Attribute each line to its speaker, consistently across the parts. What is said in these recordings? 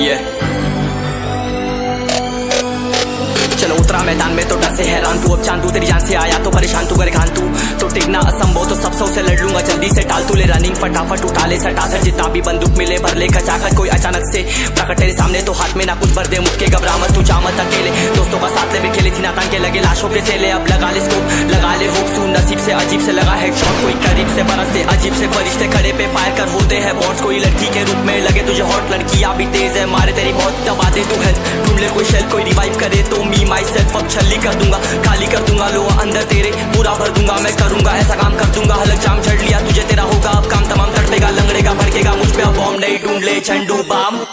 Speaker 1: ये चलो उतरा मैदान में तो डर से हैरान तू, अब चांद तू तेरी जान से आया तो परेशान तू, करे खान तू तो टिकना असंभव, तो सब सौ से लड़ लूंगा जल्दी से टाल तू ले रनिंग फटाफट उठा ले सटासट, जितना भी बंदूक मिले भर ले खचाखच, कोई अचानक से प्रकट तेरे सामने तो हाथ में ना कुछ भर दे मुक्के, घबरा मत तू जा मत अकेले, दोस्तों का साथ ले भी खेले सीना तान के लगे लाशों के सेले, अब लगा ले स्कोप लगा ले होप सू नसीब से अजीब से लगा हेडशॉट, कोई करीब से बरसते अजीब से फरिश्ते खड़े पे फायर कर होते हैं बॉट्स, कोई लड़की के रूप में लगे तुझे हॉट, लड़कियां भी तेज है मारे तेरी बहुत दबा दे तू हेल्थ, ढूंढ ले कोई शेल कोई रिवाइव करे तो मी माई सेल्फ अब छल्ली कर दूंगा, खाली कर दूंगा लो अंदर तेरे पूरा भर दूंगा, मैं करूंगा ऐसा काम कर दूंगा, हलक जाम छड़ लिया तुझे तेरा होगा अब काम तमाम, तड़पेगा लंगड़ेगा भड़केगा मुझ पे अब बॉम्ब नहीं, ढूंढ ले झंडू balm.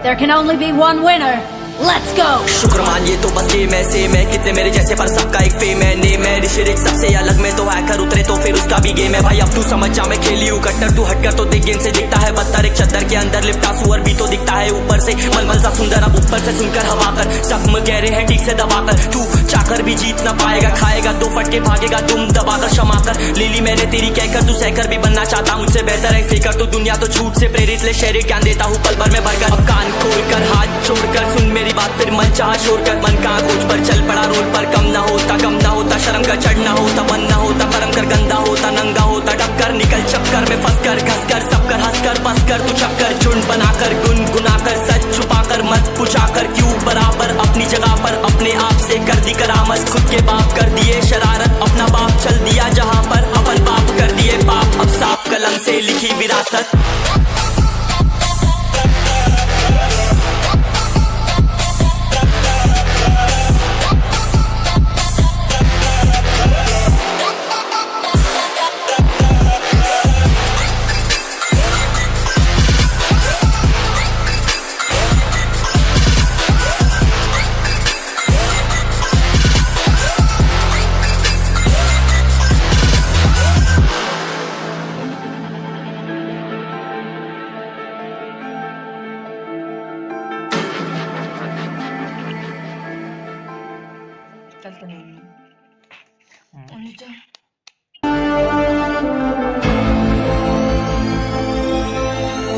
Speaker 2: There can only be one winner. Let's go!
Speaker 1: शुक्र मान ये तो बस गेम ऐसे मैं कितने मेरे जैसे पर सबका एक फेम है नेम है, ऋषिक सबसे अलग में तो हैकर उतरे तो फिर उसका भी गेम है भाई, अब तू समझ जा मैं खेली हूँ कट्टर, तू हटकर तो देख गेम से दिखता है बदतर, एक चद्दर के अंदर लिपटा सुअर भी तो दिखता है ऊपर से मलमल सा सुंदर, अब ऊपर से सुनकर हवा कर जख्म गहरे हैं ठीक से दबाकर, तू चाकर भी जीत ना पाएगा, खाएगा दो फटके भागेगा तुम दबाकर क्षमा कर, लीली मैंने तेरी कहकर तू सहकर भी बनना चाहता मुझसे बेहतर है फेकर, तो दुनिया तो झूठ से प्रेरित ले शहरी ज्ञान देता हूँ पल भर में भरकर, अब कान खोलकर हाथ छोड़कर सुन मेरी बात फिर मन चाह शोर कर, मन कहाँ खोज पर चल पड़ा रोड पर, कम ना होता शर्म का चढ़ना होता मन ना होता परम कर गंदा होता नंगा होता टक्कर निकल चक्कर में फंस कर घस कर सब कर हंस कर बस कर तू चक्कर झुंड बनाकर गुनगुनाकर सच छुपाकर मत पुछाकर क्यों बराबर अपनी जगह पर अपने आप से कर दी करामत, खुद के बाप कर दिए शरारत अपना बाप चल दिया जहाँ पर अपन बाप कर दिए पाप, अब साफ कलम से लिखी विरासत।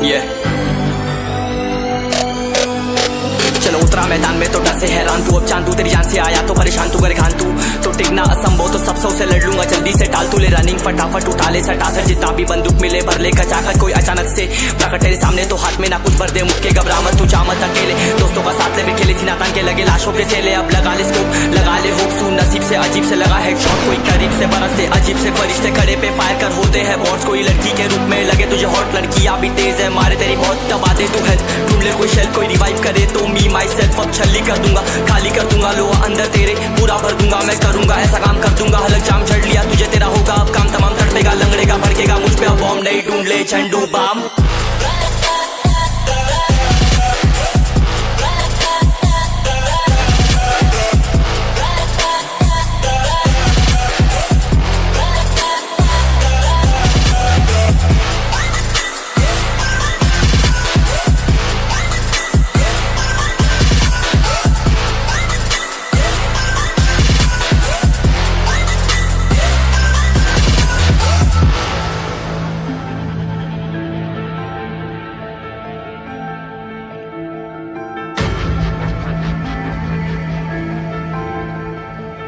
Speaker 1: ये चलो उतरा मैदान में तो डर से हैरान तू, अब चांद तू तेरी जान से आया तो परेशान तू, करे खान तू तो टिकना असंभव, तो सब सौ से लड़ लूंगा जल्दी से टाल तू ले रनिंग फटाफट उठा ले सटासट, जितना भी बंदूक मिले भर ले खचाखच, कोई अचानक से प्रकट तेरे सामने तो हाथ में ना कुछ भर दे मुक्के, घबरा मत तू जा मत अकेले, दोस्तों का साथ ले भी खेले सीना तान के लगे लाशों के सेले, अब लगा ले स्कोप लगा ले होप सू नसीब से अजीब से लगा हेडशॉट, कोई करीब से बरसते अजीब से फरिश्ते खड़े पे फायर कर होते हैं बॉट्स, कोई लड़की के रूप में लगे तुझे हॉट, लड़कियां भी तेज है मारे तेरी बहुत दबा दे तू हेल्थ, ढूंढ ले कोई शेल कोई रिवाइव करे तो मी माई सेल्फ अब छल्ली कर दूंगा, खाली कर दूंगा लो अंदर तेरे पूरा भर दूंगा, मैं करूंगा ऐसा काम कर दूंगा, हलक जाम छड़ लिया तुझे तेरा होगा अब काम तमाम, तड़पेगा लंगड़ेगा भड़केगा मुझ पे अब बॉम्ब नहीं, ढूंढ ले झंडू balm.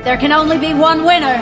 Speaker 2: There can only be one winner.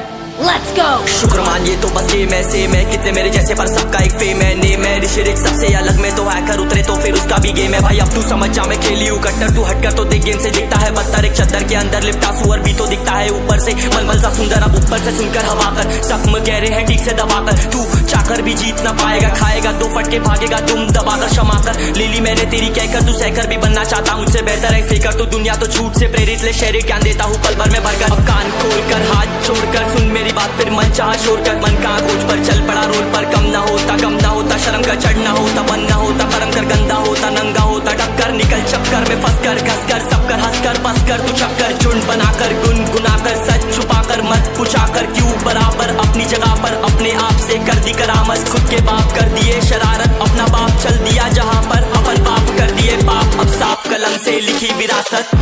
Speaker 2: Let's go!
Speaker 1: शुक्र मान ये तो बस गेम ऐसे मैं कितने मेरे जैसे पर सबका एक फेम है नेम है, ऋषिक सबसे अलग में तो हैकर उतरे तो फिर उसका भी गेम है भाई, अब तू समझ जा मैं खेली हूँ कट्टर, तू हटकर तो देख गेम से दिखता है बदतर, एक चद्दर के अंदर लिपटा सुअर भी तो दिखता दिखता है ऊपर से मलमल सा सुंदर अब ऊपर से सुनकर हवा कर जख्म गहरे हैं ठीक से दबाकर तू चाकर भी जीत ना पाएगा खाएगा दो फटके भागेगा तुम दबाकर क्षमा कर ले ली मैंने तेरी कहकर तू सहकर भी बनना चाहता मुझसे बेहतर है फेकर तो दुनिया तो झूठ से प्रेरित ले शहर ज्ञान देता हूँ पल भर में भरकर अब कान खोलकर हाथ छोड़कर सुन मेरी बात फिर मन चाह छोड़ कर मन कहाँ खोज पर चल पड़ा रोल पर कम ना होता शर्म का चढ़ना होता बनना होता परम कर गंदा होता नंगा होता टक्कर निकल चक्कर में फंस कर घस कर सब कर हंस कर बस कर तू चक्कर झुंड बनाकर गुनगुनाकर सच छुपाकर मत पूछाकर क्यों बराबर अपनी जगह पर अपने आप से कर दी करामत खुद के बाप कर दिए शरारत अपना बाप चल दिया जहां पर अपन बाप कर दिए बाप अब साफ कलम से लिखी विरासत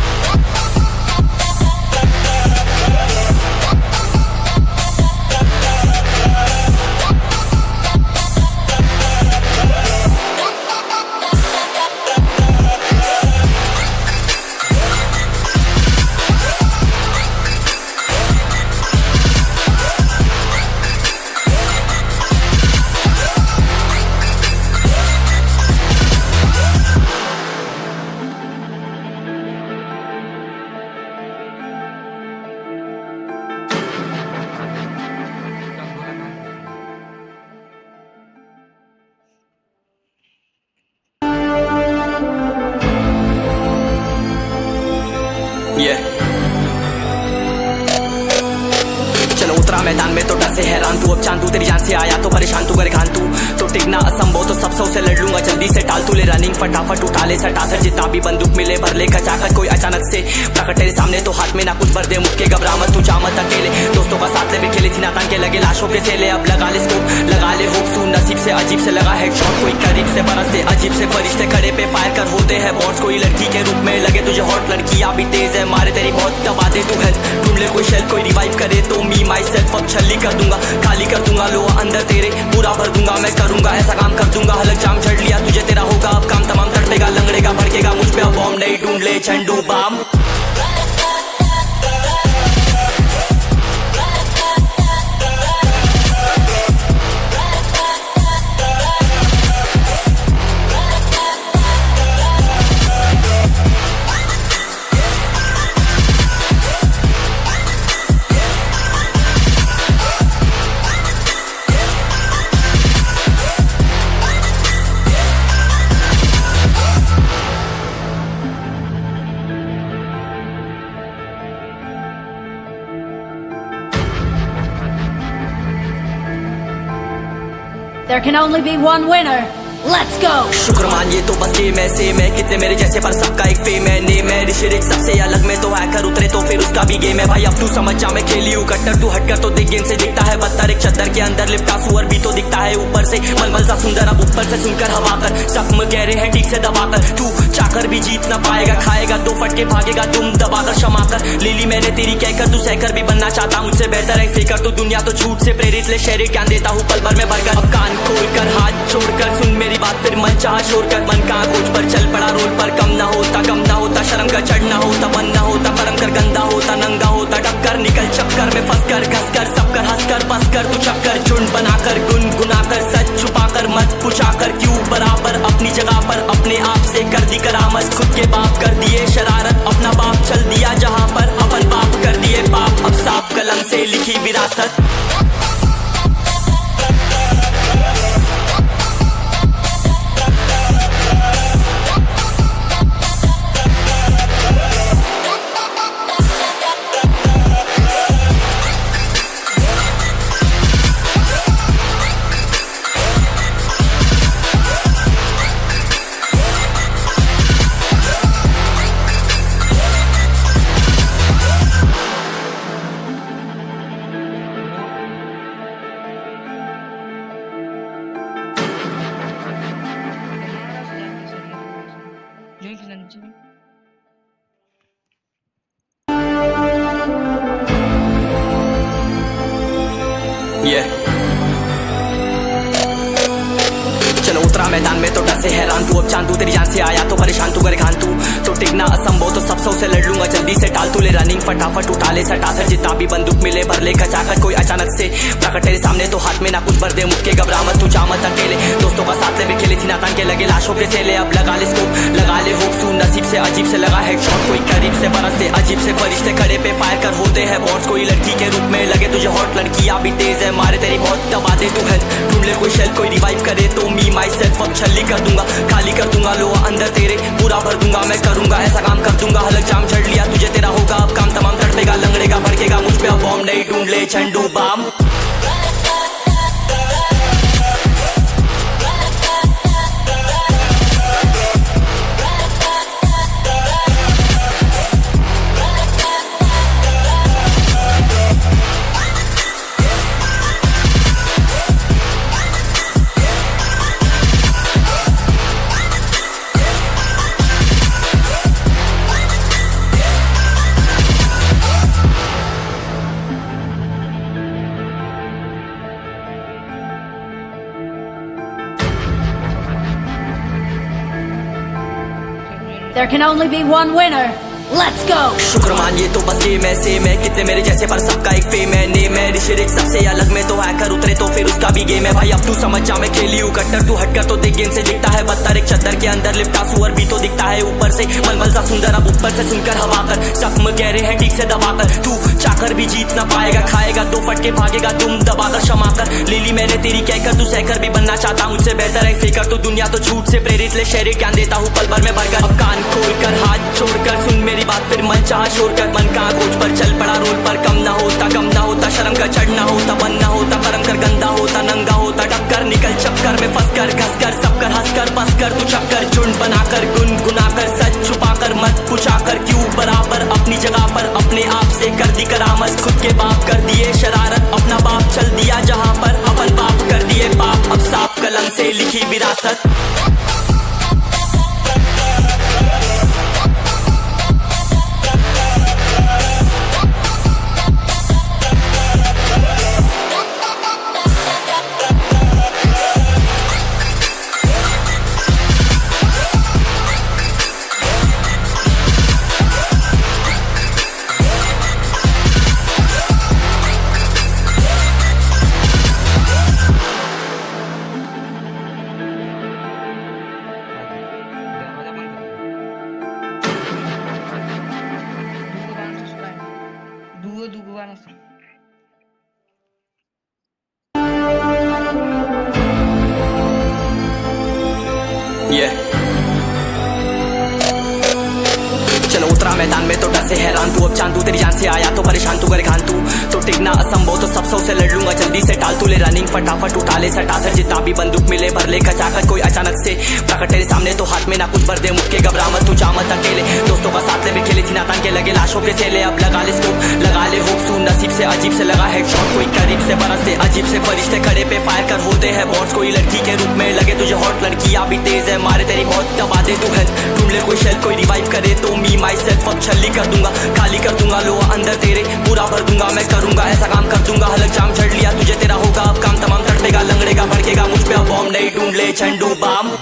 Speaker 1: चलो उतरा मैदान में तो डर से हैरान तू अब चांद तू तेरी जान से आया तो परेशान तू करे खान तू तो टिकना असंभव तो सब से लड़ लूंगा जल्दी से टाल तू ले रनिंग फटाफट उठा ले सटासट जितना भी बंदूक मिले भर ले कचाकच कोई अचानक से प्रकट तेरे सामने तो हाथ में ना कुछ भर दे मुक्के घबरा मत तू जामत अकेले दोस्तों का साथ ले खेले थी नातान के लगे लाशों के सेले अब लगा ले स्कोप लगा ले होप सू नसीब से अजीब से लगा हेडशॉट कोई करीब से बरसते अजीब से फरिश्ते खड़े पे फायर कर होते हैं बॉस कोई लड़की के रूप में लगे तुझे हॉट लड़की अभी तेज है मारे तेरी बहुत दबा दे तू हेल्थ ढूंढ ले कोई शेल कोई रिवाइव करे तो मी माई सेल्फ अब छल्ली कर दूंगा खाली कर दूंगा लो अंदर तेरे पूरा भर दूंगा मैं करूंगा ऐसा काम कर दूंगा हलक जाम झड़ लिया तुझे तेरा होगा अब काम तमाम तड़पेगा लंगड़ेगा भड़केगा मुझ पे अब बॉम्ब नहीं ढूंढ ले झंडू balm
Speaker 2: There can only be one winner. Let's go!
Speaker 1: शुक्र मानिए तो बस गेम ऐसे मैं कितने मेरे जैसे पर सबका एक फेम है नेम है ऋषिरिक सबसे अलग में तो हैकर उतरे तो फिर उसका भी गेम है भाई अब तू समझ जा मैं खेली हूँ कट्टर तू हटकर तो देख गेम से दिखता है बदतर एक चद्दर के अंदर लिपटा सुअर भी तो दिखता है ऊपर से मलमल सा सुंदर अब ऊपर से सुनकर हवा कर जख्म गहरे हैं ठीक से दबाकर तू चाकर भी जीत ना पाएगा खाएगा दो फटके भागेगा तुम दबाकर क्षमा कर ले ली मैंने तेरी कहकर तू सहकर भी बनना चाहता मुझसे बेहतर है फेकर तो दुनिया तो झूठ से प्रेरित ले शहर ज्ञान देता हूँ पल भर में भरकर अब कान खोलकर हाथ छोड़कर सुन मेरी बात फिर मन चाह छोड़कर मन कहाँ खोज पर चल पड़ा रोल पर कम ना होता शर्म का चढ़ना होता बनना होता परम कर गंदा होता नंगा होता टक्कर निकल चक्कर में फंस कर घस कर सब कर हंस कर बस कर तू चक्कर झुंड बनाकर गुनगुनाकर सच छुपाकर मत पूछाकर क्यों बराबर अपनी जगह पर अपने आप से कर दी करामत खुद के बाप कर दिए शरारत अपना बाप चल दिया जहां पर अपन बाप कर दिए बाप अब साफ कलम से लिखी विरासत चलो उतरा मैदान में तो डर से हैरान तू अब चांद तू तेरी जान से आया तो परेशान तू करे खान तू तो टिकना असंभव तो सब से लड़ लूंगा जल्दी से टाल तू ले रनिंग फटाफट उठा ले सटासट जितना भी बंदूक मिले भर ले खचाखट कोई अचानक से प्रकट तेरे सामने तो हाथ में ना कुछ भर दे मुक्के घबरा मत तू जा मत अकेले दोस्तों का साथ ले खेले सीना तान के लगे लाशों के सेले अब लगा ले स्कोप लगा ले होप सू नसीब से अजीब से लगा हेडशॉट कोई करीब से बरसते अजीब से फरिश्ते खड़े पे फायर कर होते हैं बॉट्स कोई लड़की के रूप में लगे तुझे हॉट लड़कियां भी तेज है मारे तेरी बहुत दबा दे तू हेल्थ ढूंढ ले कोई शेल कोई रिवाइव करे तो मी माई सेल्फ अब छल्ली कर दूंगा खाली कर दूंगा लो अंदर तेरे पूरा भर दूंगा मैं करूंगा ऐसा काम कर दूंगा हलक जाम झड़ लिया तुझे तेरा होगा अब काम तमाम तड़पेगा लंगड़ेगा भड़केगा मुझ पे अब बॉम्ब नहीं ढूंढ ले झंडू balm
Speaker 2: There can only be one winner. Let's go!
Speaker 1: शुक्र मानिए तो बस ये मैं सेम है कितने मेरे जैसे पर सबका एक फेम है नेम है ऋषिक सबसे अलग में तो हैकर उतरे तो फिर उसका भी गेम है भाई अब तू समझ जा मैं खेली हूँ कट्टर तू हटकर तो देख गेम से दिखता है बदतर एक चद्दर के अंदर लिपटा सुअर भी तो दिखता है ऊपर से मलमल सा सुंदर अब ऊपर से सुनकर हवा कर जख्म गहरे हैं ठीक से दबाकर तू चाकर भी जीत ना पाएगा खाएगा दो फटके भागेगा तुम दबाकर क्षमा कर ले ली मैंने तेरी कहकर तू सहकर भी बनना चाहता मुझसे बेहतर है फेकर तो दुनिया तो झूठ से प्रेरित ले शहरी ज्ञान देता हूँ पल भर में भरकर अब कान खोलकर हाथ छोड़कर सुन मेरी बात फिर मन चाह शोर कर मन कहाँ खोज पर चल पड़ा रोड पर कम ना होता शर्म का चढ़ना होता बन ना होता कर्म कर गंदा होता नंगा होता टक्कर निकल चक्कर में फंस कर घस कर सब कर हंस कर बस कर तू चक्कर झुंड बनाकर गुनगुनाकर सच छुपाकर मत पूछाकर क्यों बराबर अपनी जगह पर अपने आप से कर दी करामत खुद के बाप कर दिए शरारत अपना बाप चल दिया जहाँ पर अपन बाप कर दिए पाप अब साफ कलम से लिखी विरासत
Speaker 3: दुगो गाना सुन चलो उतरा मैदान में तो डर से हैरान तू अब चांद तू तेरी जान से आया तो परेशान तू कर घान तू तो टिकना असंभव तो सब सौ से लड़ लूंगा जल्दी से टाल तू ले रनिंग फटाफट उठा ले सटासट जितना भी बंदूक मिले भर ले खचाखट कोई अचानक से प्रकट तेरे सामने तो हाथ में ना कुछ भर दे मुक्के घबरा मत तू जा मत अकेले दोस्तों का साथ ले खेले सीना तान के लगे लाशों के सेले अब लगा ले स्कोप लगा ले होप सू नसीब से अजीब से लगा हेडशॉट कोई करीब से बरसते अजीब से फरिश्ते खड़े पे फायर कर होते हैं बॉट्स कोई लड़की के रूप में लगे तुझे हॉट लड़कियां भी तेज है मारे तेरी बहुत दबा दे तू हेल्थ ढूंढ ले कोई शेल कोई रिवाइव करे तो मी माई सेल्फ अब छल्ली कर दूंगा खाली कर दूंगा लो अंदर तेरे पूरा भर दूंगा मैं करूंगा ऐसा काम कर दूंगा हलक जाम झड़ लिया तुझे तेरा होगा अब काम तमाम तड़पेगा लंगड़ेगा भड़केगा मुझ पे अब बॉम्ब नहीं ढूंढ ले झंडू balm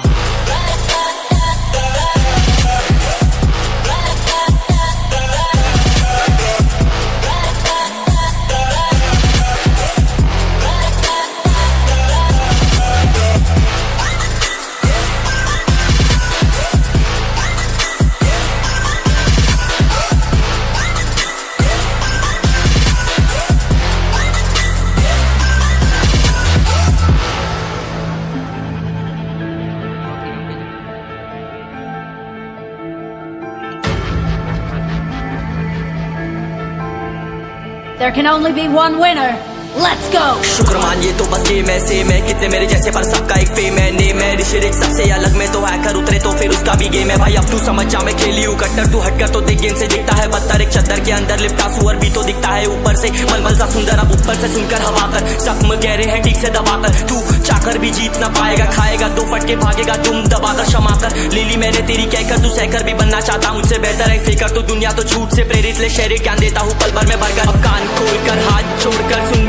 Speaker 2: There can only be one winner. Let's go!
Speaker 1: शुक्र मानिए तो बस ये मैं सेम है कितने मेरे जैसे पर सबका एक फेम है नेम है ऋषिक सबसे अलग में तो हैकर उतरे तो फिर उसका भी गेम है भाई अब तू समझ जा मैं खेली हूँ कट्टर तू हटकर तो देख गेम से दिखता है बदतर एक चद्दर के अंदर लिपटा सुअर भी तो दिखता है ऊपर से मलमल सा सुंदर अब ऊपर से सुनकर हवा कर जख्म गहरे हैं ठीक से दबाकर तू चाकर भी जीत ना पाएगा खाएगा दो फटके भागेगा तुम दबाकर क्षमा कर ले ली मैंने तेरी कहकर तू सहकर भी बनना चाहता मुझसे बेहतर है फेकर तो दुनिया तो झूठ से प्रेरित ले शहरी ज्ञान देता हूँ पल भर में भरकर अब कान खोलकर हाथ छोड़कर